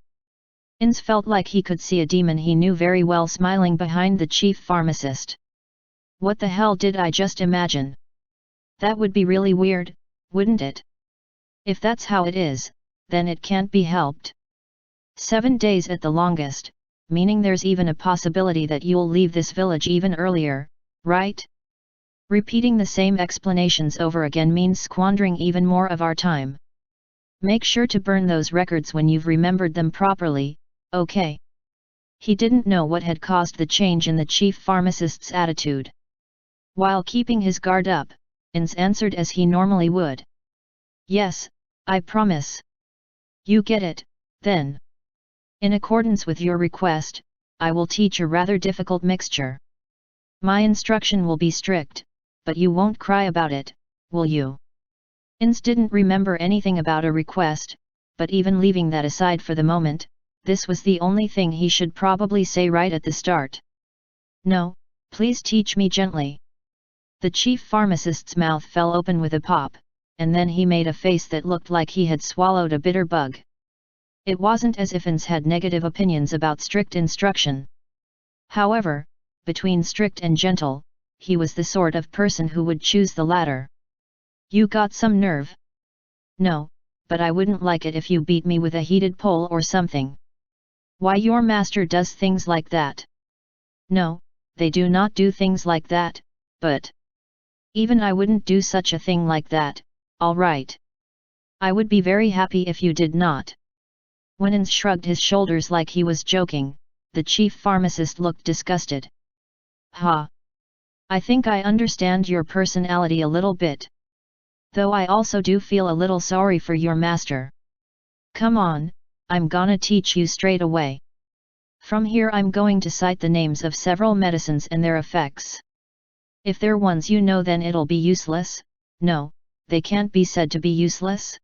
Ins felt like he could see a demon he knew very well smiling behind the chief pharmacist. What the hell did I just imagine? That would be really weird, wouldn't it? If that's how it is, then it can't be helped. 7 days at the longest, meaning there's even a possibility that you'll leave this village even earlier, right? Repeating the same explanations over again means squandering even more of our time. Make sure to burn those records when you've remembered them properly, okay? He didn't know what had caused the change in the chief pharmacist's attitude. While keeping his guard up, Ins answered as he normally would. Yes, I promise. You get it, then. In accordance with your request, I will teach a rather difficult mixture. My instruction will be strict, but you won't cry about it, will you? Ins didn't remember anything about a request, but even leaving that aside for the moment, this was the only thing he should probably say right at the start. No, please teach me gently. The chief pharmacist's mouth fell open with a pop, and then he made a face that looked like he had swallowed a bitter bug. It wasn't as if Ins had negative opinions about strict instruction. However, between strict and gentle, he was the sort of person who would choose the latter. You got some nerve? No, but I wouldn't like it if you beat me with a heated pole or something. Why, your master does things like that? No, they do not do things like that, but even I wouldn't do such a thing like that, all right. I would be very happy if you did not. When Ins shrugged his shoulders like he was joking, the chief pharmacist looked disgusted. Ha! I think I understand your personality a little bit. Though I also do feel a little sorry for your master. Come on, I'm gonna teach you straight away. From here I'm going to cite the names of several medicines and their effects. If they're ones you know, then it'll be useless. No, they can't be said to be useless.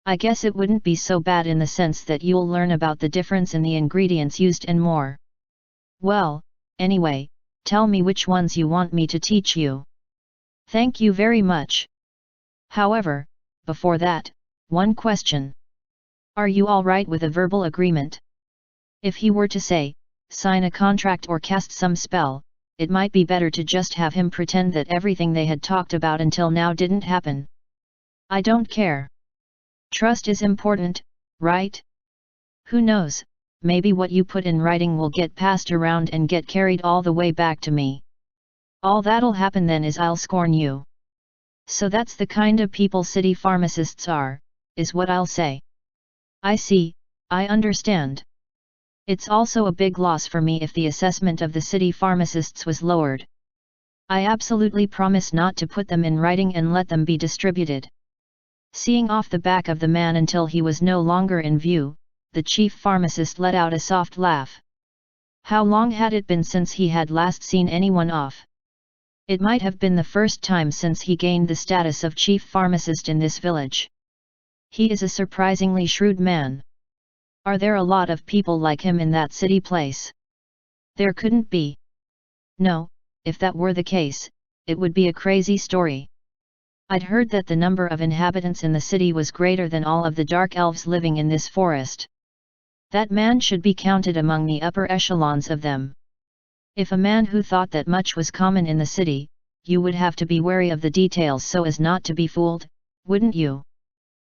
I guess it wouldn't be so bad in the sense that you'll learn about the difference in the ingredients used and more. Well, anyway, tell me which ones you want me to teach you. Thank you very much. However, before that, one question. Are you alright with a verbal agreement? If he were to say, sign a contract or cast some spell, it might be better to just have him pretend that everything they had talked about until now didn't happen. I don't care. Trust is important, right? Who knows, maybe what you put in writing will get passed around and get carried all the way back to me. All that'll happen then is I'll scorn you. So that's the kind of people city pharmacists are, is what I'll say. I see, I understand. It's also a big loss for me if the assessment of the city pharmacists was lowered. I absolutely promise not to put them in writing and let them be distributed. Seeing off the back of the man until he was no longer in view, the chief pharmacist let out a soft laugh. How long had it been since he had last seen anyone off? It might have been the first time since he gained the status of chief pharmacist in this village. He is a surprisingly shrewd man. Are there a lot of people like him in that city place? There couldn't be. No, if that were the case, it would be a crazy story. I'd heard that the number of inhabitants in the city was greater than all of the dark elves living in this forest. That man should be counted among the upper echelons of them. If a man who thought that much was common in the city, you would have to be wary of the details so as not to be fooled, wouldn't you?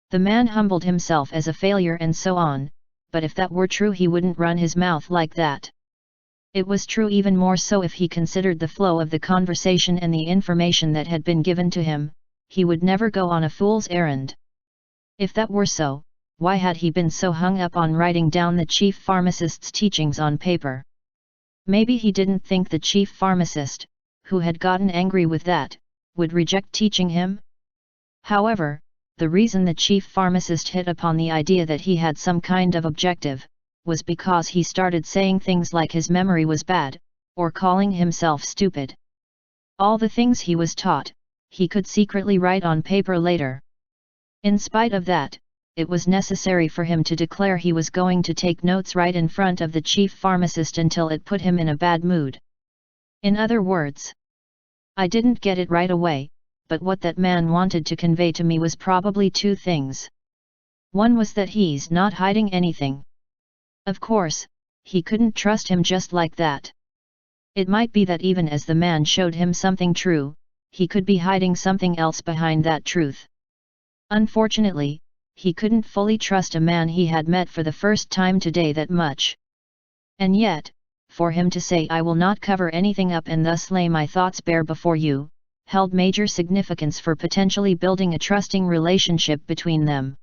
The man humbled himself as a failure and so on, but if that were true he wouldn't run his mouth like that. It was true even more so if he considered the flow of the conversation and the information that had been given to him. He would never go on a fool's errand. If that were so, why had he been so hung up on writing down the chief pharmacist's teachings on paper? Maybe he didn't think the chief pharmacist, who had gotten angry with that, would reject teaching him? However, the reason the chief pharmacist hit upon the idea that he had some kind of objective, was because he started saying things like his memory was bad, or calling himself stupid. All the things he was taught, he could secretly write on paper later. In spite of that, it was necessary for him to declare he was going to take notes right in front of the chief pharmacist until it put him in a bad mood. In other words, I didn't get it right away, but what that man wanted to convey to me was probably two things. One was that he's not hiding anything. Of course, he couldn't trust him just like that. It might be that even as the man showed him something true, he could be hiding something else behind that truth. Unfortunately, he couldn't fully trust a man he had met for the first time today that much. And yet, for him to say I will not cover anything up and thus lay my thoughts bare before you, held major significance for potentially building a trusting relationship between them.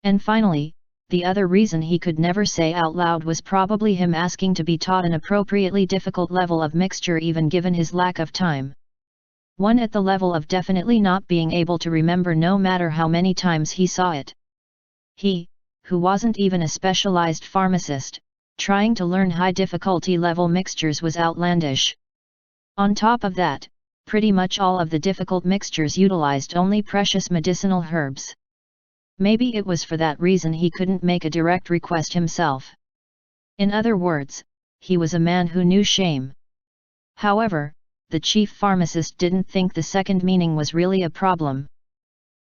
And finally, the other reason he could never say out loud was probably him asking to be taught an appropriately difficult level of mixture even given his lack of time. One at the level of definitely not being able to remember no matter how many times he saw it. He, who wasn't even a specialized pharmacist, trying to learn high difficulty level mixtures was outlandish. On top of that, pretty much all of the difficult mixtures utilized only precious medicinal herbs. Maybe it was for that reason he couldn't make a direct request himself. In other words, he was a man who knew shame. However, the chief pharmacist didn't think the second meaning was really a problem.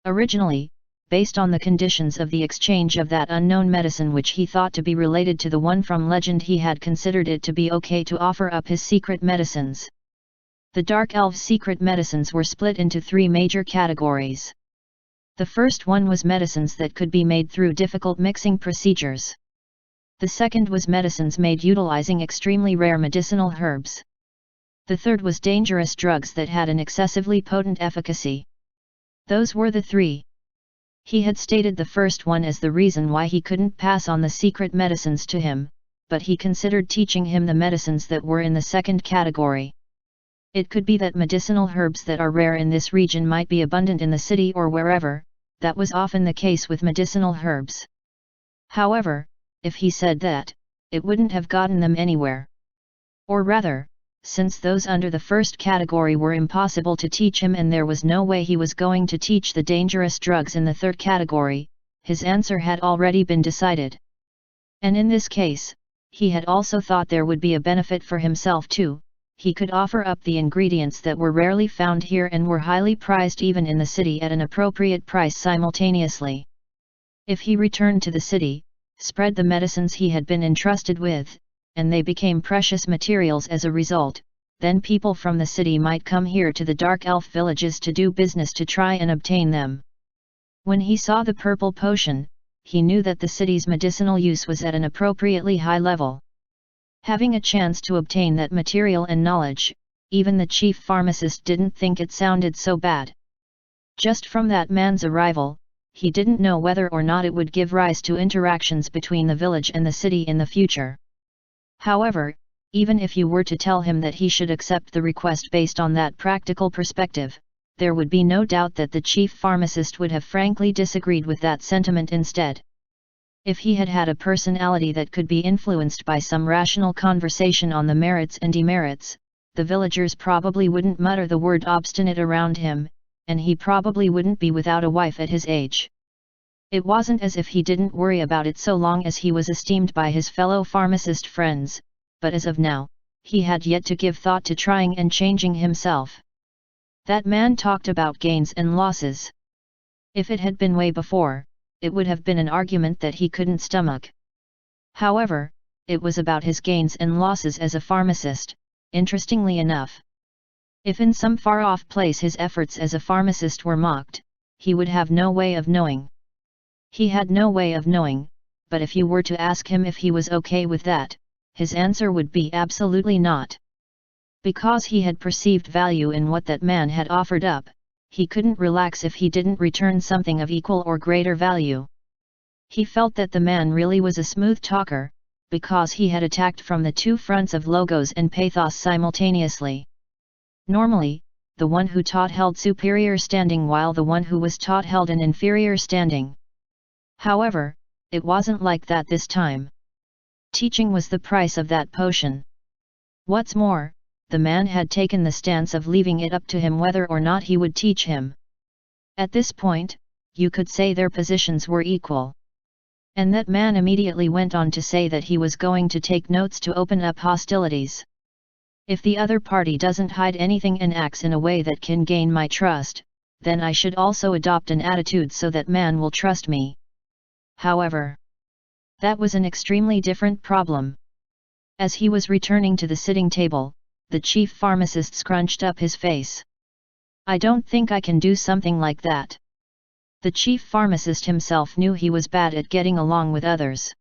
Originally, based on the conditions of the exchange of that unknown medicine which he thought to be related to the one from legend, he had considered it to be okay to offer up his secret medicines. The Dark Elves' secret medicines were split into three major categories. The first one was medicines that could be made through difficult mixing procedures. The second was medicines made utilizing extremely rare medicinal herbs. The third was dangerous drugs that had an excessively potent efficacy. Those were the three. He had stated the first one as the reason why he couldn't pass on the secret medicines to him, but he considered teaching him the medicines that were in the second category. It could be that medicinal herbs that are rare in this region might be abundant in the city or wherever. That was often the case with medicinal herbs. However, if he said that, it wouldn't have gotten them anywhere. Or rather, since those under the first category were impossible to teach him and there was no way he was going to teach the dangerous drugs in the third category, his answer had already been decided. And in this case, he had also thought there would be a benefit for himself too. He could offer up the ingredients that were rarely found here and were highly prized even in the city at an appropriate price simultaneously. If he returned to the city, spread the medicines he had been entrusted with, and they became precious materials as a result, then people from the city might come here to the Dark Elf villages to do business to try and obtain them. When he saw the purple potion, he knew that the city's medicinal use was at an appropriately high level. Having a chance to obtain that material and knowledge, even the chief pharmacist didn't think it sounded so bad. Just from that man's arrival, he didn't know whether or not it would give rise to interactions between the village and the city in the future. However, even if you were to tell him that he should accept the request based on that practical perspective, there would be no doubt that the chief pharmacist would have frankly disagreed with that sentiment instead. If he had had a personality that could be influenced by some rational conversation on the merits and demerits, the villagers probably wouldn't mutter the word obstinate around him, and he probably wouldn't be without a wife at his age. It wasn't as if he didn't worry about it so long as he was esteemed by his fellow pharmacist friends, but as of now, he had yet to give thought to trying and changing himself. That man talked about gains and losses. If it had been way before, it would have been an argument that he couldn't stomach. However, it was about his gains and losses as a pharmacist, interestingly enough. If in some far-off place his efforts as a pharmacist were mocked, he would have no way of knowing. He had no way of knowing, but if you were to ask him if he was okay with that, his answer would be absolutely not. Because he had perceived value in what that man had offered up, he couldn't relax if he didn't return something of equal or greater value. He felt that the man really was a smooth talker, because he had attacked from the two fronts of logos and pathos simultaneously. Normally, the one who taught held superior standing while the one who was taught held an inferior standing. However, it wasn't like that this time. Teaching was the price of that potion. What's more, the man had taken the stance of leaving it up to him whether or not he would teach him. At this point, you could say their positions were equal. And that man immediately went on to say that he was going to take notes to open up hostilities. If the other party doesn't hide anything and acts in a way that can gain my trust, then I should also adopt an attitude so that man will trust me. However, that was an extremely different problem. As he was returning to the sitting table, the chief pharmacist scrunched up his face. I don't think I can do something like that. The chief pharmacist himself knew he was bad at getting along with others.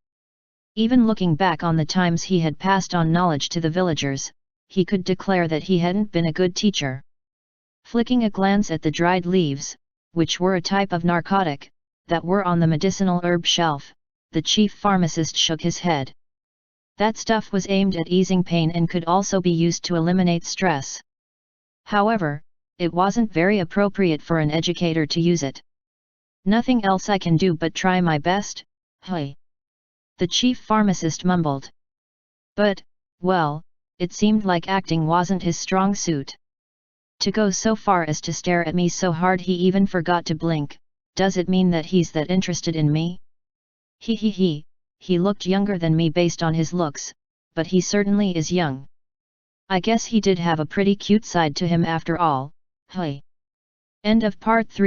Even looking back on the times he had passed on knowledge to the villagers, he could declare that he hadn't been a good teacher. Flicking a glance at the dried leaves, which were a type of narcotic, that were on the medicinal herb shelf, the chief pharmacist shook his head. That stuff was aimed at easing pain and could also be used to eliminate stress. However, it wasn't very appropriate for an educator to use it. Nothing else I can do but try my best, hey. The chief pharmacist mumbled. But, well, it seemed like acting wasn't his strong suit. To go so far as to stare at me so hard he even forgot to blink, does it mean that he's that interested in me? He looked younger than me based on his looks, but he certainly is young. I guess he did have a pretty cute side to him after all, hey. End of part 3.